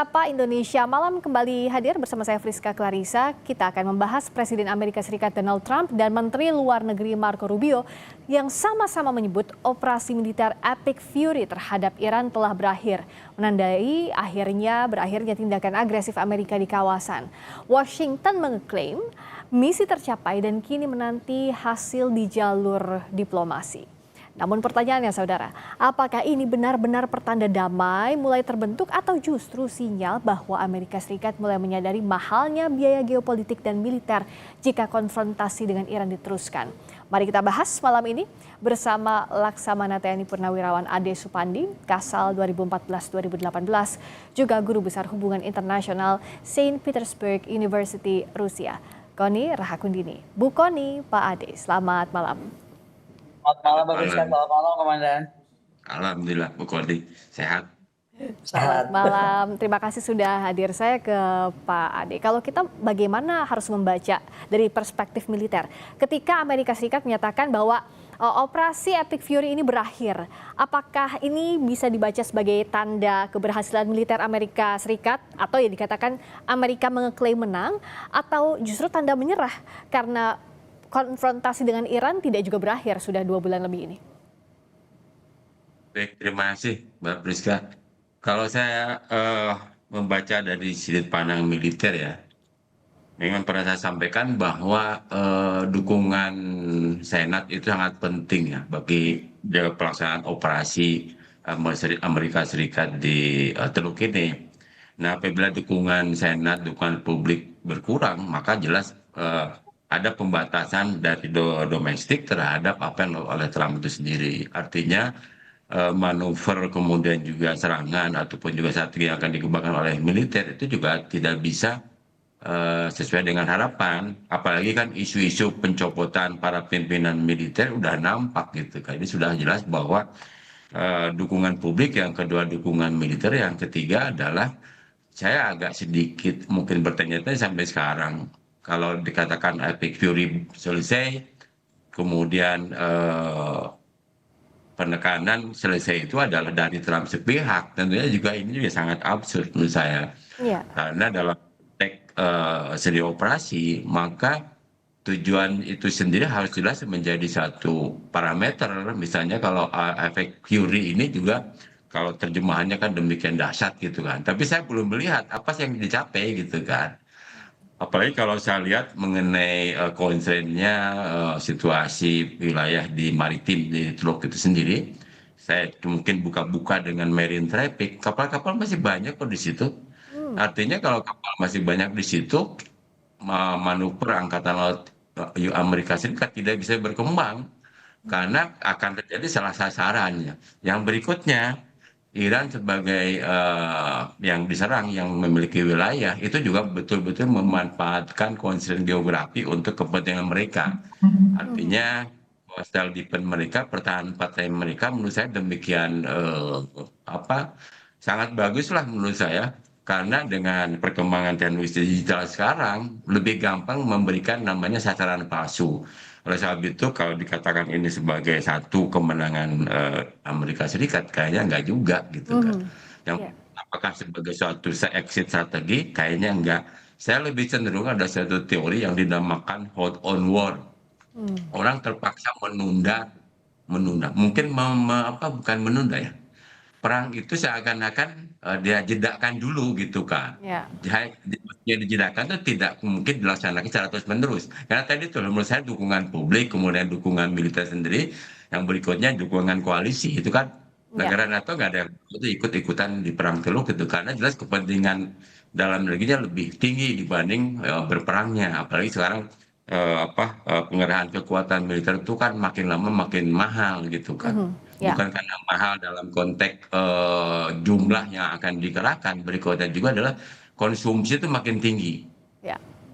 Sapa Indonesia Malam kembali hadir bersama saya Friska Clarissa. Kita akan membahas Presiden Amerika Serikat Donald Trump dan Menteri Luar Negeri Marco Rubio yang sama-sama menyebut operasi militer Epic Fury terhadap Iran telah berakhir, menandai berakhirnya tindakan agresif Amerika di kawasan. Washington mengklaim misi tercapai dan kini menanti hasil di jalur diplomasi. Namun pertanyaannya saudara, apakah ini benar-benar pertanda damai mulai terbentuk atau justru sinyal bahwa Amerika Serikat mulai menyadari mahalnya biaya geopolitik dan militer jika konfrontasi dengan Iran diteruskan? Mari kita bahas malam ini bersama Laksamana TNI Purnawirawan Ade Supandi, Kasal 2014-2018, juga Guru Besar Hubungan Internasional Saint Petersburg University, Rusia, Koni Rahakundini. Bu Koni, Pak Ade, selamat malam. Selamat malam, Mbak Friska. Selamat malam, Komandan. Alhamdulillah, Bu Koni, sehat. Selamat malam, terima kasih sudah hadir. Saya ke Pak Ade. Kalau kita bagaimana harus membaca dari perspektif militer ketika Amerika Serikat menyatakan bahwa operasi Epic Fury ini berakhir, apakah ini bisa dibaca sebagai tanda keberhasilan militer Amerika Serikat atau ya dikatakan Amerika mengeklaim menang, atau justru tanda menyerah karena konfrontasi dengan Iran tidak juga berakhir sudah 2 bulan lebih ini? Baik, terima kasih Mbak Priska. Kalau saya membaca dari sudut pandang militer ya, memang pernah saya sampaikan bahwa dukungan Senat itu sangat penting ya bagi pelaksanaan operasi Amerika Serikat di Teluk ini. Nah, apabila dukungan Senat, dukungan publik berkurang, maka jelas ada pembatasan dari domestik terhadap apa yang dilakukan oleh Trump itu sendiri. Artinya manuver kemudian juga serangan ataupun juga strategi yang akan dikembangkan oleh militer itu juga tidak bisa sesuai dengan harapan. Apalagi kan isu-isu pencopotan para pimpinan militer udah nampak gitu kan. Ini sudah jelas bahwa dukungan publik, yang kedua dukungan militer, yang ketiga adalah saya agak sedikit mungkin bertanya-tanya sampai sekarang. Kalau dikatakan Epic Fury selesai, kemudian penekanan selesai itu adalah dari Trump sepihak, tentunya juga ini juga sangat absurd menurut saya. Iya. Karena dalam konteks seni operasi, maka tujuan itu sendiri harus jelas menjadi satu parameter. Misalnya kalau Epic Fury ini juga kalau terjemahannya kan demikian dahsyat gitu kan. Tapi saya belum melihat apa sih yang dicapai gitu kan. Apalagi kalau saya lihat mengenai concern-nya situasi wilayah di maritim di Teluk itu sendiri, saya mungkin buka-buka dengan marine traffic, kapal-kapal masih banyak kok di situ. Artinya kalau kapal masih banyak di situ, manuver angkatan laut Amerika Serikat tidak bisa berkembang karena akan terjadi salah sasarannya. Yang berikutnya, Iran sebagai yang diserang, yang memiliki wilayah, itu juga betul-betul memanfaatkan concern geografi untuk kepentingan mereka. Artinya coastal defense mereka, pertahanan pantai mereka, menurut saya demikian sangat bagus lah menurut saya. Karena dengan perkembangan teknologi digital sekarang, lebih gampang memberikan namanya sasaran palsu. Oleh sebab itu, kalau dikatakan ini sebagai satu kemenangan Amerika Serikat, kayaknya enggak juga gitu kan. Yang apakah sebagai suatu exit strategi, kayaknya enggak. Saya lebih cenderung ada satu teori yang dinamakan hold on war. Orang terpaksa menunda, mungkin bukan menunda ya. Perang itu seakan-akan dia jedakan dulu gitu kan. Yang dijedakan itu tidak mungkin dilaksanakan secara terus-menerus. Karena tadi itu menurut saya dukungan publik, kemudian dukungan militer sendiri, yang berikutnya dukungan koalisi. Itu kan negara NATO nggak ada yang ikut-ikutan di perang Teluk gitu. Karena jelas kepentingan dalam negerinya lebih tinggi dibanding berperangnya. Apalagi sekarang pengerahan kekuatan militer itu kan makin lama makin mahal gitu kan. Bukan karena mahal dalam konteks jumlah yang akan dikerahkan, berikutnya juga adalah konsumsi itu makin tinggi.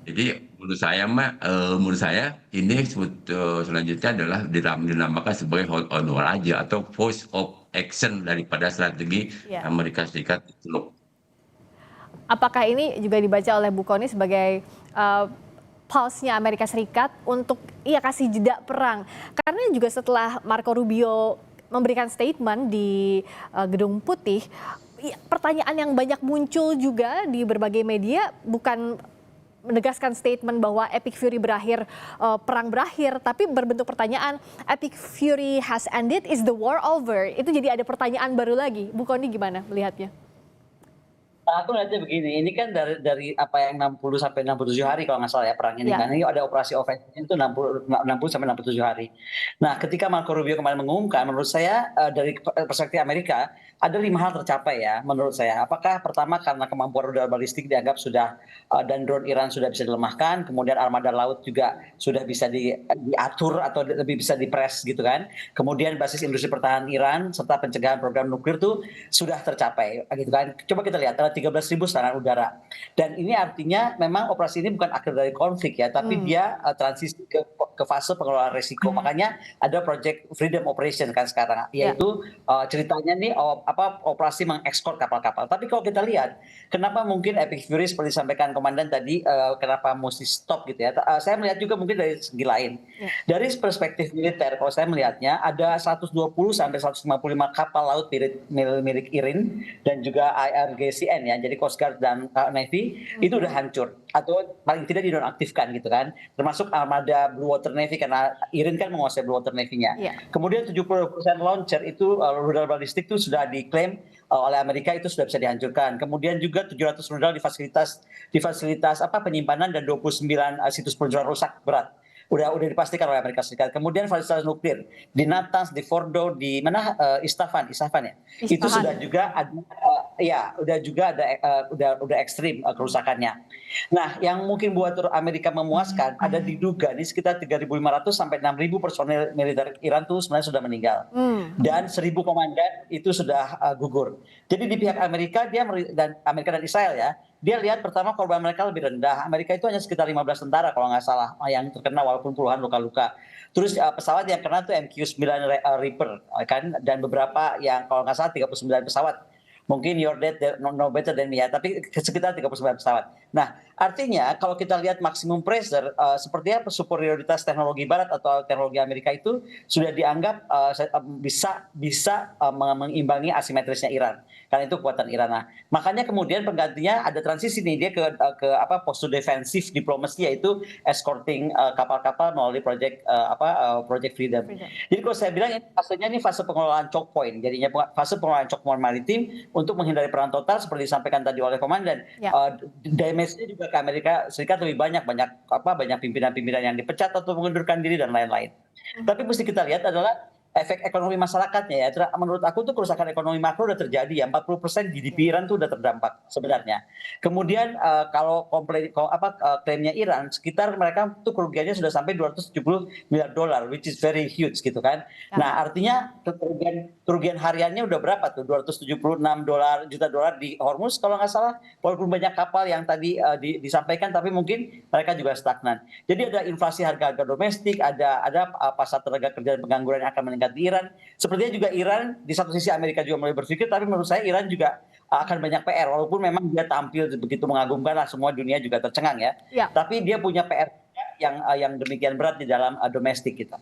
Jadi menurut saya ini selanjutnya adalah dinamakan sebagai hold on war aja, atau force of action daripada strategi Amerika Serikat itu. Apakah ini juga dibaca oleh Bu Koni sebagai pulse-nya Amerika Serikat untuk kasih jeda perang? Karena juga setelah Marco Rubio memberikan statement di Gedung Putih, pertanyaan yang banyak muncul juga di berbagai media bukan menegaskan statement bahwa Epic Fury berakhir, perang berakhir, tapi berbentuk pertanyaan, Epic Fury has ended, is the war over? Itu jadi ada pertanyaan baru lagi. Bu Kony gimana melihatnya? Aku lihatnya begini, ini kan dari apa yang 60 sampai 67 hari kalau nggak salah ya perang ini Ya. kan. Ini ada operasi ofensifnya itu 60 sampai 67 hari. Nah, ketika Marco Rubio kemarin mengumumkan, menurut saya dari perspektif Amerika ada 5 hal tercapai ya menurut saya. Apakah pertama karena kemampuan rudal balistik dianggap sudah dan drone Iran sudah bisa dilemahkan, kemudian armada laut juga sudah bisa diatur atau lebih bisa dipres gitu kan. Kemudian basis industri pertahanan Iran serta pencegahan program nuklir itu sudah tercapai gitu kan. Coba kita lihat 13.000 serangan udara. Dan ini artinya memang operasi ini bukan akhir dari konflik ya, tapi dia transisi ke fase pengelolaan risiko. Makanya ada Project Freedom Operation kan sekarang, yaitu ceritanya nih operasi mengekspor kapal-kapal. Tapi kalau kita lihat, kenapa mungkin Epic Fury seperti disampaikan Komandan tadi, kenapa mesti stop gitu ya? Saya melihat juga mungkin dari segi lain. Dari perspektif militer, kalau saya melihatnya ada 120 sampai 155 kapal laut milik Iran dan juga IRGCN ya, jadi Coast Guard dan Navy itu udah hancur atau paling tidak dinonaktifkan gitu kan, termasuk armada Blue Water Navy karena Iran kan menguasai Blue Water Navy-nya. Kemudian 70% launcher itu rudal balistik itu sudah diklaim oleh Amerika, itu sudah bisa dihancurkan. Kemudian juga 700 rudal di fasilitas penyimpanan dan 29 situs peluncuran rusak berat. Udah dipastikan oleh Amerika Serikat. Kemudian fasilitas nuklir di Natanz, di Fordo, di mana Isfahan ya. Itu sudah juga ada udah ekstrim kerusakannya. Nah, yang mungkin buat Amerika memuaskan ada diduga nih sekitar 3.500 sampai 6.000 personel militer Iran tuh sebenarnya sudah meninggal. Dan 1.000 komandan itu sudah gugur. Jadi di pihak Amerika Amerika dan Israel ya, dia lihat pertama korban mereka lebih rendah. Amerika itu hanya sekitar 15 tentara kalau nggak salah yang terkena walaupun puluhan luka-luka. Terus pesawat yang kena tuh MQ-9 Reaper kan, dan beberapa yang kalau nggak salah 39 pesawat. Mungkin your dead no better than me ya, tapi sekitar 39 pesawat. Nah, artinya kalau kita lihat maksimum pressure seperti apa superioritas teknologi barat atau teknologi Amerika itu sudah dianggap bisa mengimbangi asimetrisnya Iran. Karena itu kekuatan Iran. Nah, makanya kemudian penggantinya ada transisi nih, dia ke postur defensif diplomasi, yaitu escorting kapal-kapal melalui Project Freedom. Jadi kalau saya bilang ini fase pengelolaan choke point, jadinya fase pengelolaan choke point maritim untuk menghindari perang total seperti disampaikan tadi oleh Komandan. Damage-nya juga ke Amerika Serikat lebih banyak pimpinan-pimpinan yang dipecat atau mengundurkan diri dan lain-lain. Tapi mesti kita lihat adalah efek ekonomi masyarakatnya ya. Menurut aku tuh kerusakan ekonomi makro udah terjadi ya, 40% GDP Iran tuh udah terdampak sebenarnya. Kemudian kalau klaimnya Iran, sekitar mereka tuh kerugiannya sudah sampai 270 miliar dolar, which is very huge gitu kan. Nah, artinya kerugian hariannya udah berapa tuh? 276 juta dolar di Hormuz kalau nggak salah, walaupun banyak kapal yang tadi disampaikan, tapi mungkin mereka juga stagnan. Jadi ada inflasi harga-harga domestik, ada pasar tenaga kerja dan pengangguran yang akan meningkat di Iran. Sepertinya juga Iran di satu sisi Amerika juga mulai berpikir, tapi menurut saya Iran juga akan banyak PR, walaupun memang dia tampil begitu mengagumkan lah, semua dunia juga tercengang ya. Tapi dia punya PR yang demikian berat di dalam domestik kita.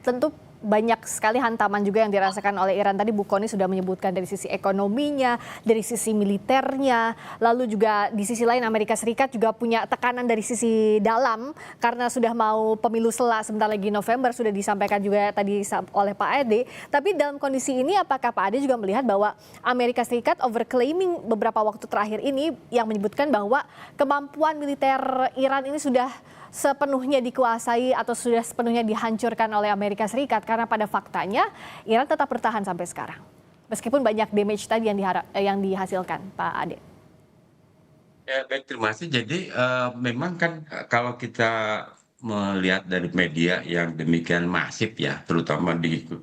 Tentu banyak sekali hantaman juga yang dirasakan oleh Iran. Tadi Bu Kony sudah menyebutkan dari sisi ekonominya, dari sisi militernya, lalu juga di sisi lain Amerika Serikat juga punya tekanan dari sisi dalam karena sudah mau pemilu sebentar lagi November, sudah disampaikan juga tadi oleh Pak Ade. Tapi dalam kondisi ini apakah Pak Ade juga melihat bahwa Amerika Serikat overclaiming beberapa waktu terakhir ini yang menyebutkan bahwa kemampuan militer Iran ini sudah sepenuhnya dikuasai atau sudah sepenuhnya dihancurkan oleh Amerika Serikat, karena pada faktanya Iran tetap bertahan sampai sekarang meskipun banyak damage tadi yang dihasilkan, Pak Ade. Ya, baik, terima kasih. Jadi memang kan kalau kita melihat dari media yang demikian masif ya, terutama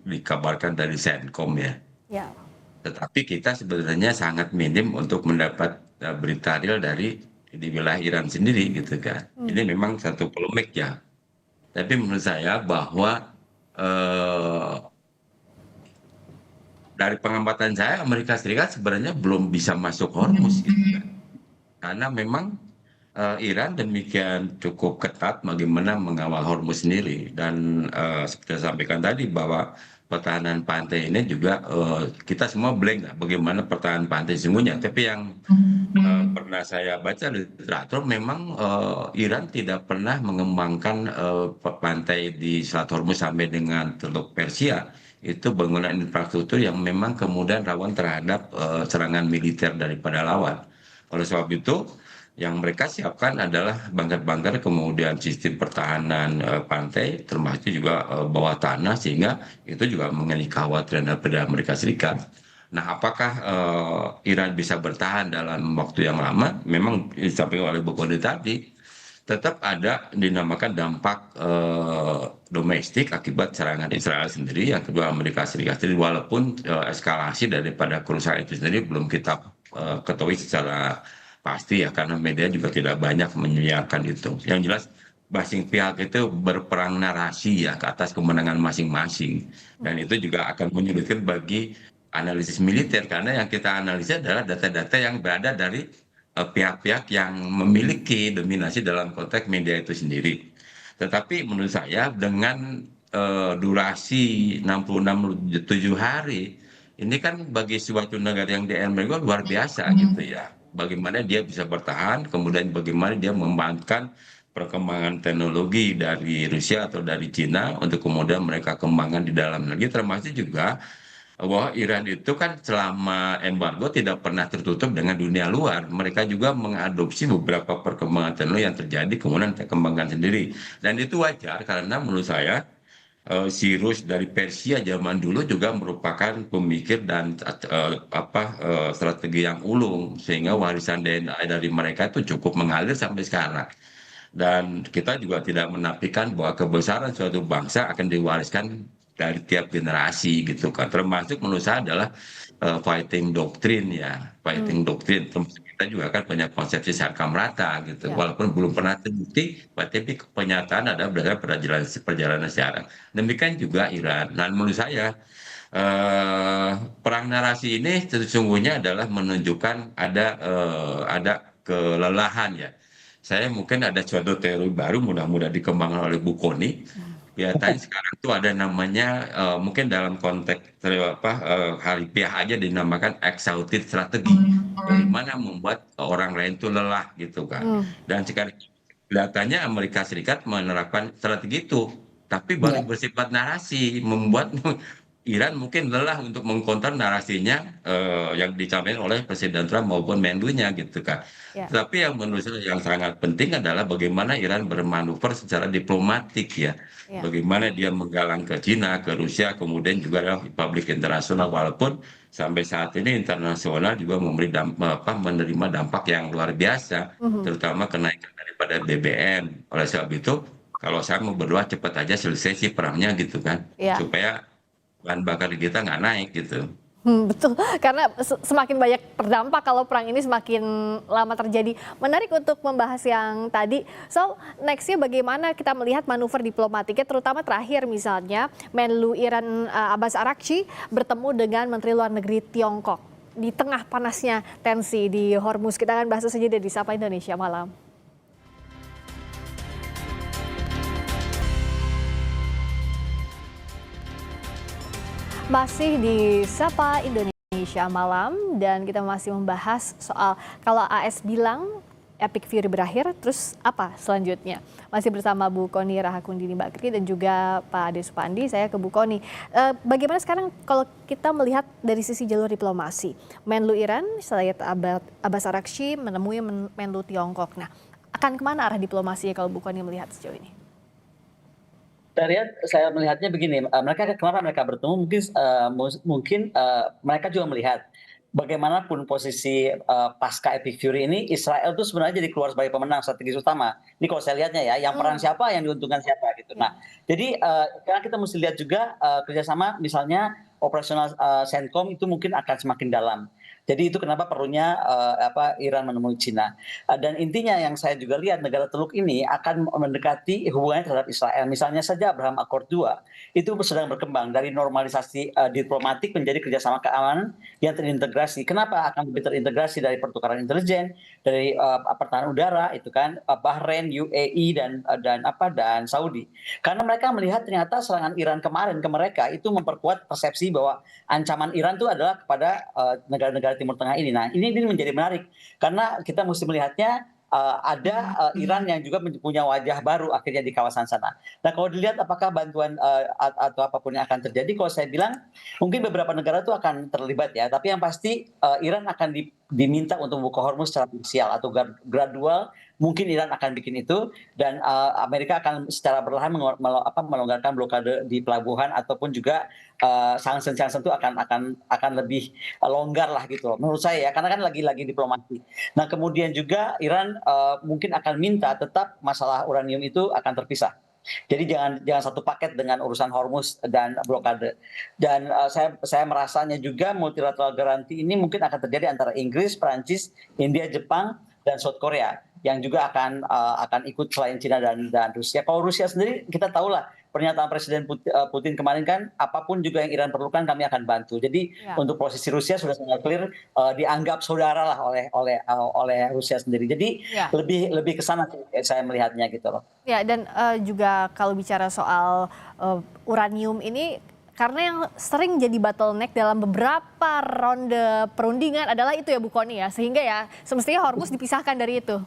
dikabarkan dari Centcom ya. Tetapi kita sebenarnya sangat minim untuk mendapat berita real di wilayah Iran sendiri gitu kan. Ini memang satu polemik ya. Tapi menurut saya bahwa dari pengamatan saya Amerika Serikat sebenarnya belum bisa masuk Hormuz gitu kan. Karena memang Iran demikian cukup ketat bagaimana mengawal Hormuz sendiri, dan seperti saya sampaikan tadi bahwa pertahanan pantai ini juga kita semua blank lah bagaimana pertahanan pantai sesungguhnya. Tapi yang pernah saya baca literatur memang Iran tidak pernah mengembangkan pantai di Selat Hormuz sampai dengan Teluk Persia itu bangunan infrastruktur yang memang kemudian rawan terhadap serangan militer daripada lawan. Oleh sebab itu yang mereka siapkan adalah bunker-bunker, kemudian sistem pertahanan pantai, termasuk juga bawah tanah, sehingga itu juga mengenai kekhawatiran daripada Amerika Serikat. Nah, apakah Iran bisa bertahan dalam waktu yang lama? Memang disampaikan oleh Bu Kony tadi, tetap ada dinamakan dampak domestik akibat serangan Israel sendiri, yang kedua Amerika Serikat sendiri, walaupun eskalasi daripada kerusakan itu sendiri belum kita ketahui secara pasti ya, karena media juga tidak banyak menyiarkan itu. Yang jelas masing pihak itu berperang narasi ya ke atas kemenangan masing-masing, dan itu juga akan menyulitkan bagi analisis militer karena yang kita analisis adalah data-data yang berada dari pihak-pihak yang memiliki dominasi dalam konteks media itu sendiri. Tetapi menurut saya dengan durasi 67 hari ini kan bagi suatu negara yang mereka luar biasa gitu ya. Bagaimana dia bisa bertahan, kemudian bagaimana dia memanfaatkan perkembangan teknologi dari Rusia atau dari Cina untuk kemudian mereka kembangkan di dalam negeri, termasuk juga bahwa Iran itu kan selama embargo tidak pernah tertutup dengan dunia luar. Mereka juga mengadopsi beberapa perkembangan teknologi yang terjadi, kemudian dikembangkan sendiri. Dan itu wajar karena menurut saya Cyrus dari Persia zaman dulu juga merupakan pemikir dan strategi yang ulung, sehingga warisan DNA dari mereka itu cukup mengalir sampai sekarang. Dan kita juga tidak menafikan bahwa kebesaran suatu bangsa akan diwariskan dari tiap generasi gitu kan. Termasuk menurut saya adalah fighting doctrine ya, fighting doctrine. Termasuk kita juga kan punya konsepsi sarkam rata gitu, walaupun belum pernah terbukti, tapi kenyataan ada berdasarkan perjalanan sejarah. Demikian juga Iran. Dan menurut saya perang narasi ini sesungguhnya adalah menunjukkan ada kelelahan ya. Saya mungkin ada suatu teori baru, mudah-mudahan dikembangkan oleh Bu Kony. Ya, tadi sekarang tuh ada namanya mungkin dalam konteks harifiah aja dinamakan exhausted strategi. Bagaimana membuat orang lain itu lelah gitu kan. Dan sekarang kelihatannya Amerika Serikat menerapkan strategi itu, tapi baru bersifat narasi, membuat Iran mungkin lelah untuk mengkonter narasinya yang disampaikan oleh Presiden Trump maupun menlunya gitu kan. Tapi yang menurut saya yang sangat penting adalah bagaimana Iran bermanuver secara diplomatik ya. Bagaimana dia menggalang ke Cina, ke Rusia, kemudian juga adalah publik internasional, walaupun sampai saat ini internasional juga menerima dampak yang luar biasa, terutama kenaikan daripada BBM. Oleh sebab itu, kalau saya mau berdoa cepat aja selesai sih perangnya gitu kan, supaya bahan bakar kita nggak naik gitu. Betul, karena semakin banyak terdampak kalau perang ini semakin lama terjadi. Menarik untuk membahas yang tadi. So, next-nya bagaimana kita melihat manuver diplomatiknya, terutama terakhir misalnya Menlu Iran Abbas Araghchi bertemu dengan Menteri Luar Negeri Tiongkok di tengah panasnya tensi di Hormuz. Kita akan bahas saja di Sapa Indonesia Malam. Masih di Sapa Indonesia Malam dan kita masih membahas soal kalau AS bilang Epic Fury berakhir, terus apa selanjutnya? Masih bersama Bu Kony Rahakundini Bakri dan juga Pak Ade Supandi. Saya ke Bu Kony. Bagaimana sekarang kalau kita melihat dari sisi jalur diplomasi? Menlu Iran, Sayyid Abbas Araghchi menemui Menlu Tiongkok. Nah, akan kemana arah diplomasinya kalau Bu Kony melihat sejauh ini? Saya melihatnya begini, kenapa mereka bertemu, mungkin mereka juga melihat bagaimanapun posisi pasca Epic Fury ini, Israel itu sebenarnya jadi keluar sebagai pemenang strategis utama. Ini kalau saya lihatnya ya, yang perang siapa, yang diuntungkan siapa gitu. Nah, jadi karena kita mesti lihat juga kerjasama misalnya operasional CENTCOM itu mungkin akan semakin dalam. Jadi itu kenapa perlunya Iran menemui Cina. Dan intinya yang saya juga lihat negara Teluk ini akan mendekati hubungannya terhadap Israel. Misalnya saja Abraham Accord 2 itu sedang berkembang dari normalisasi diplomatik menjadi kerjasama keamanan yang terintegrasi. Kenapa akan lebih terintegrasi dari pertukaran intelijen, dari pertahanan udara itu kan Bahrain, UAE dan Saudi. Karena mereka melihat ternyata serangan Iran kemarin ke mereka itu memperkuat persepsi bahwa ancaman Iran itu adalah kepada negara-negara Timur Tengah ini. Nah, ini menjadi menarik karena kita mesti melihatnya ada Iran yang juga punya wajah baru akhirnya di kawasan sana. Nah, kalau dilihat apakah bantuan atau apapun yang akan terjadi, kalau saya bilang mungkin beberapa negara itu akan terlibat ya, tapi yang pasti Iran akan diminta untuk membuka Hormuz secara parsial atau gradual. Mungkin Iran akan bikin itu dan Amerika akan secara perlahan melonggarkan blokade di pelabuhan ataupun juga sanksi-sanksi itu akan lebih longgar lah gitu loh, menurut saya ya, karena kan lagi-lagi diplomasi. Nah, kemudian juga Iran mungkin akan minta tetap masalah uranium itu akan terpisah. Jadi jangan satu paket dengan urusan Hormuz dan blokade. Dan saya merasanya juga multilateral guarantee ini mungkin akan terjadi antara Inggris, Prancis, India, Jepang, dan South Korea yang juga akan ikut selain Cina dan Rusia. Kalau Rusia sendiri kita tahulah pernyataan Presiden Putin kemarin kan apapun juga yang Iran perlukan kami akan bantu. Jadi untuk posisi Rusia sudah sangat clear dianggap saudara lah oleh Rusia sendiri. Jadi lebih ke sana saya melihatnya gitu loh. Ya, dan juga kalau bicara soal uranium ini, karena yang sering jadi bottleneck dalam beberapa ronde perundingan adalah itu ya Bu Kony ya, sehingga ya semestinya Hormuz dipisahkan dari itu.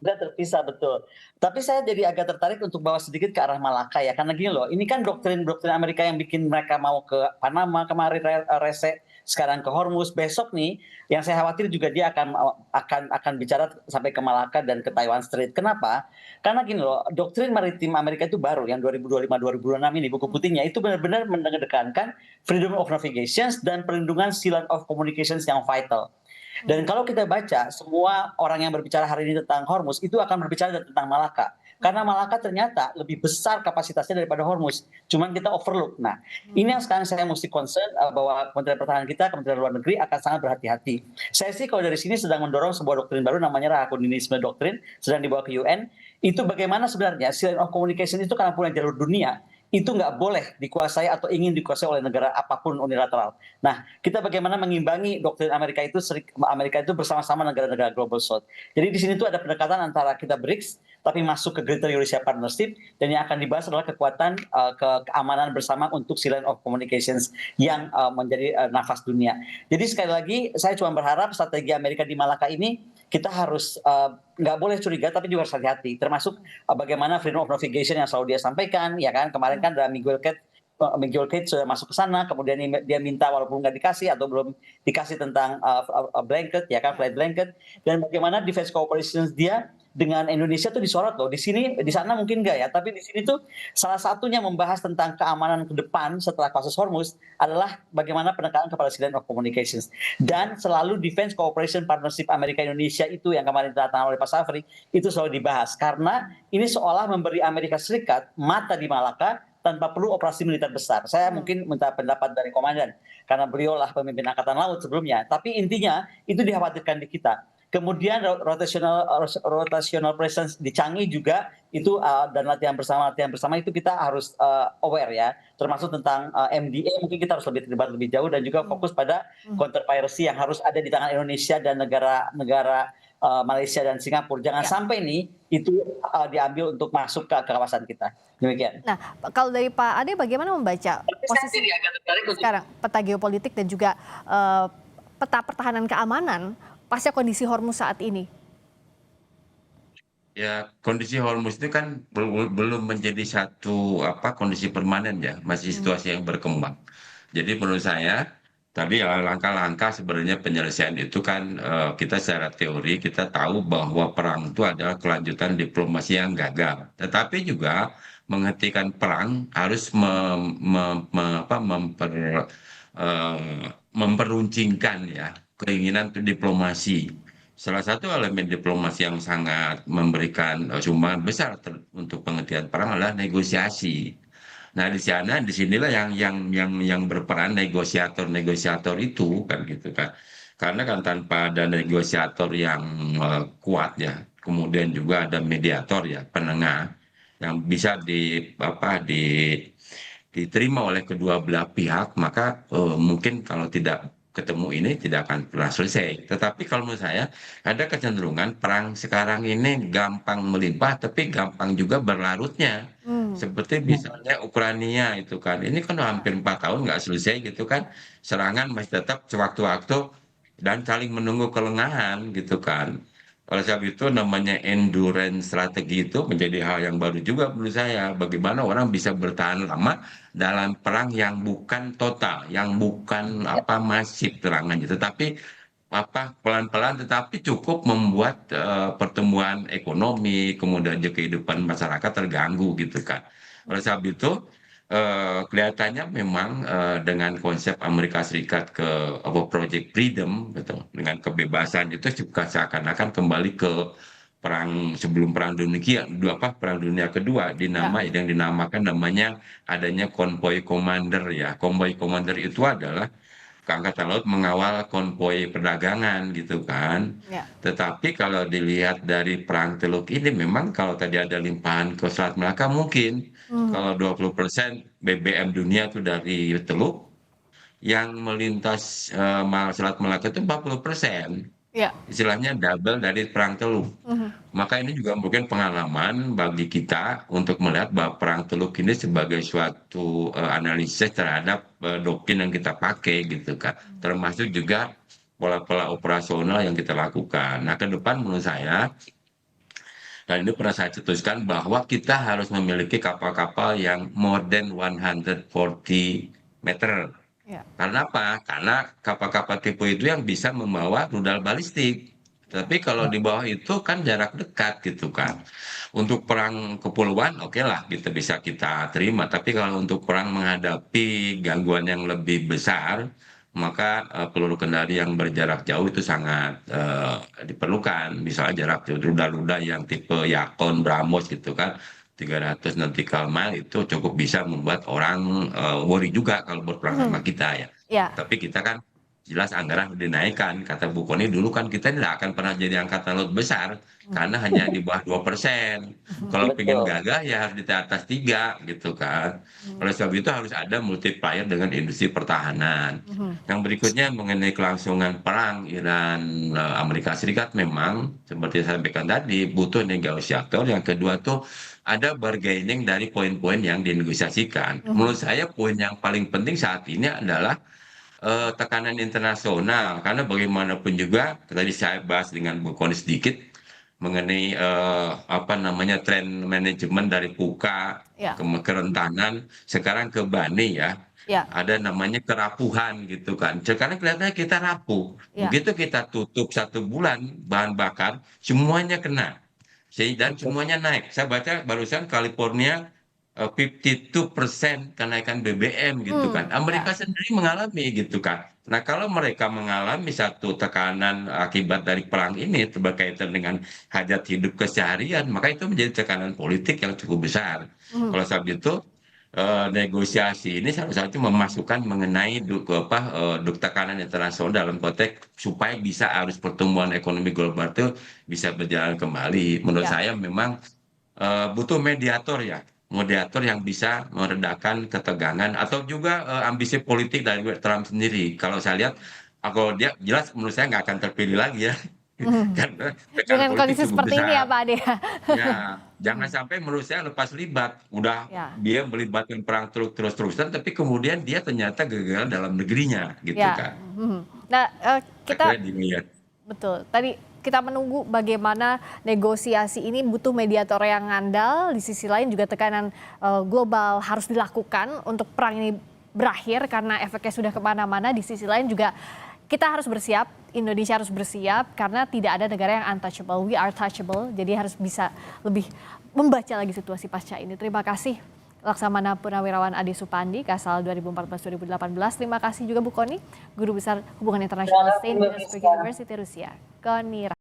Sudah terpisah, betul. Tapi saya jadi agak tertarik untuk bawa sedikit ke arah Malaka ya, karena gini loh, ini kan doktrin Amerika yang bikin mereka mau ke Panama kemarin rese, sekarang ke Hormuz, besok nih yang saya khawatir juga dia akan bicara sampai ke Malaka dan ke Taiwan Strait. Kenapa? Karena gini loh, doktrin maritim Amerika itu baru yang 2025-2026 ini buku putihnya itu benar-benar mengedepankan freedom of navigation dan perlindungan seal of communications yang vital. Dan kalau kita baca, semua orang yang berbicara hari ini tentang Hormuz itu akan berbicara tentang Malaka. Karena Malaka ternyata lebih besar kapasitasnya daripada Hormuz. Cuman kita overlook. Nah, ini yang sekarang saya mesti concern bahwa Kementerian Pertahanan kita, Kementerian Luar Negeri akan sangat berhati-hati. Saya sih kalau dari sini sedang mendorong sebuah doktrin baru namanya Rahakudinisme Doktrin, sedang dibawa ke UN. Itu bagaimana sebenarnya seal of communication itu karena punya jalur dunia, itu nggak boleh dikuasai atau ingin dikuasai oleh negara apapun unilateral. Nah, kita bagaimana mengimbangi doktrin Amerika itu bersama-sama negara-negara Global South. Jadi di sini tuh ada pendekatan antara kita BRICS, tapi masuk ke Greater Eurasia Partnership, dan yang akan dibahas adalah kekuatan keamanan bersama untuk seal of communications yang menjadi nafas dunia. Jadi sekali lagi, saya cuma berharap strategi Amerika di Malaka ini kita harus nggak boleh curiga tapi juga harus hati-hati, termasuk bagaimana freedom of navigation yang selalu dia sampaikan ya kan, kemarin kan ada Miguel Kate sudah masuk ke sana, kemudian dia minta walaupun nggak dikasih atau belum dikasih tentang blanket ya kan, flight blanket, dan bagaimana defense cooperation dia dengan Indonesia tuh disorot loh. Di sana mungkin enggak ya, tapi di sini tuh salah satunya membahas tentang keamanan ke depan setelah kasus Hormuz adalah bagaimana penekanan kepada seal of communications. Dan selalu defense cooperation partnership Amerika Indonesia itu yang kemarin ditandatangani oleh Pak Safri itu selalu dibahas karena ini seolah memberi Amerika Serikat mata di Malaka tanpa perlu operasi militer besar. Saya mungkin minta pendapat dari komandan karena beliaulah pemimpin angkatan laut sebelumnya. Tapi intinya itu dikhawatirkan di kita. Kemudian rotational presence di Changi juga itu dan latihan bersama itu kita harus aware ya, termasuk tentang MDA mungkin kita harus lebih terlibat lebih jauh dan juga fokus pada counter piracy yang harus ada di tangan Indonesia dan negara Malaysia dan Singapura. Jangan sampai nih itu diambil untuk masuk ke kawasan kita. Demikian. Nah, kalau dari Pak Ade bagaimana membaca posisi sekarang peta geopolitik dan juga peta pertahanan keamanan pasca kondisi Hormuz saat ini? Ya, kondisi Hormuz itu kan belum menjadi satu kondisi permanen ya, masih situasi yang berkembang. Jadi menurut saya tadi langkah-langkah sebenarnya penyelesaian itu kan kita secara teori kita tahu bahwa perang itu adalah kelanjutan diplomasi yang gagal. Tetapi juga menghentikan perang harus memperuncingkan ya keinginan untuk diplomasi. Salah satu elemen diplomasi yang sangat memberikan sumbangan besar untuk penghentian perang adalah negosiasi. Nah di sinilah yang berperan negosiator itu kan gitu kan. Karena kan tanpa ada negosiator yang kuat ya, kemudian juga ada mediator ya, penengah yang bisa diterima oleh kedua belah pihak, maka mungkin kalau tidak ketemu ini tidak akan pernah selesai. Tetapi kalau menurut saya ada kecenderungan perang sekarang ini gampang melimpah, tapi gampang juga berlarutnya. Hmm. Seperti misalnya Ukraina itu kan, ini kan hampir 4 tahun nggak selesai gitu kan, serangan masih tetap sewaktu-waktu dan saling menunggu kelengahan gitu kan. Oleh sebab itu namanya endurance strategi itu menjadi hal yang baru juga menurut saya. Bagaimana orang bisa bertahan lama dalam perang yang bukan total, yang bukan masif serangannya, tetapi pelan-pelan tetapi cukup membuat pertumbuhan ekonomi, kemudian juga kehidupan masyarakat terganggu gitu kan. Oleh sebab itu kelihatannya memang dengan konsep Amerika Serikat ke Project Freedom gitu, dengan kebebasan itu juga seakan-akan kembali ke perang sebelum perang dunia kedua Ya. yang dinamakan namanya adanya konvoy commander ya. Konvoy commander itu adalah Angkatan Laut mengawal konvoi perdagangan gitu kan. Ya. Tetapi kalau dilihat dari perang Teluk ini memang kalau tadi ada limpahan ke Selat Melaka mungkin Hmm. kalau 20% BBM dunia itu dari Teluk, yang melintas Selat Melaka itu 40%. Ya. Istilahnya double dari perang Teluk. Mhm. Maka ini juga mungkin pengalaman bagi kita untuk melihat bahwa perang Teluk ini sebagai suatu analisis terhadap doktrin yang kita pakai gitu kan. Termasuk juga pola-pola operasional yang kita lakukan. Nah, ke depan menurut saya, dan ini pernah saya cetuskan bahwa kita harus memiliki kapal-kapal yang more than 140 meter. Ya. Karena apa? Karena kapal-kapal tipe itu yang bisa membawa rudal balistik. Tapi kalau di bawah itu kan jarak dekat gitu kan. Untuk perang kepulauan, oke lah kita bisa kita terima. Tapi kalau untuk perang menghadapi gangguan yang lebih besar, maka peluru kendali yang berjarak jauh itu sangat diperlukan. Misalnya jarak rudal-rudal yang tipe Yakon, BrahMos gitu kan. 300 nautical mile itu cukup bisa membuat orang worry juga kalau berperang sama Mhm. kita ya. Ya. Tapi kita kan jelas anggaran dinaikkan. Kata Bu Kony dulu kan kita tidak akan pernah jadi angkatan laut besar Hmm. karena hanya di bawah 2%. Kalau pengen Betul. gagah ya harus di atas 3 gitu kan. Hmm. Oleh sebab itu harus ada multiplier dengan industri pertahanan. Mhm. Yang berikutnya mengenai kelangsungan perang Iran Amerika Serikat memang seperti saya sampaikan tadi butuh negosiator. Yang kedua tuh ada bargaining dari poin-poin yang dinegosiasikan. Mhm. Menurut saya poin yang paling penting saat ini adalah tekanan internasional karena bagaimanapun juga tadi saya bahas dengan Bu Kony sedikit mengenai tren manajemen dari PUKA Ya. kerentanan sekarang ke Bani ya, Ya. ada namanya kerapuhan gitu kan. Sekarang kelihatannya kita rapuh. Ya. Begitu kita tutup 1 bulan bahan bakar, semuanya kena. Dan semuanya naik. Saya baca barusan California 52% kenaikan BBM gitu kan. Ya. Amerika sendiri mengalami gitu kan. Nah, kalau mereka mengalami satu tekanan akibat dari perang ini berkaitan dengan hajat hidup keseharian, maka itu menjadi tekanan politik yang cukup besar. Mhm. Kalau sebab itu negosiasi ini salah satu memasukkan mengenai tekanan internasional dalam konteks supaya bisa arus pertumbuhan ekonomi global itu bisa berjalan kembali. Menurut Ya. saya memang butuh mediator ya, mediator yang bisa meredakan ketegangan atau juga ambisi politik dari Trump sendiri. Kalau saya lihat, kalau dia jelas menurut saya nggak akan terpilih lagi ya, Mhm. karena tekanan Dengan politik kondisi cukup seperti ini ya besar. Pak Ade ya. Ya, jangan sampai menurut saya lepas libat. Udah Ya. dia melibatkan perang terus-terusan, tapi kemudian dia ternyata gagal dalam negerinya, gitu Ya. kan. Mhm. Nah, Saya kira kita dilihat. betul. Tadi kita menunggu bagaimana negosiasi ini butuh mediator yang ngandal. Di sisi lain juga tekanan global harus dilakukan untuk perang ini berakhir karena efeknya sudah kemana-mana. Di sisi lain juga kita harus bersiap, Indonesia harus bersiap karena tidak ada negara yang untouchable. We are touchable. Jadi harus bisa lebih membaca lagi situasi pasca ini. Terima kasih Laksamana Purnawirawan Ade Supandi, Kasal 2014-2018. Terima kasih juga Bu Kony, Guru Besar Hubungan Internasional Saint Petersburg University Rusia. Kony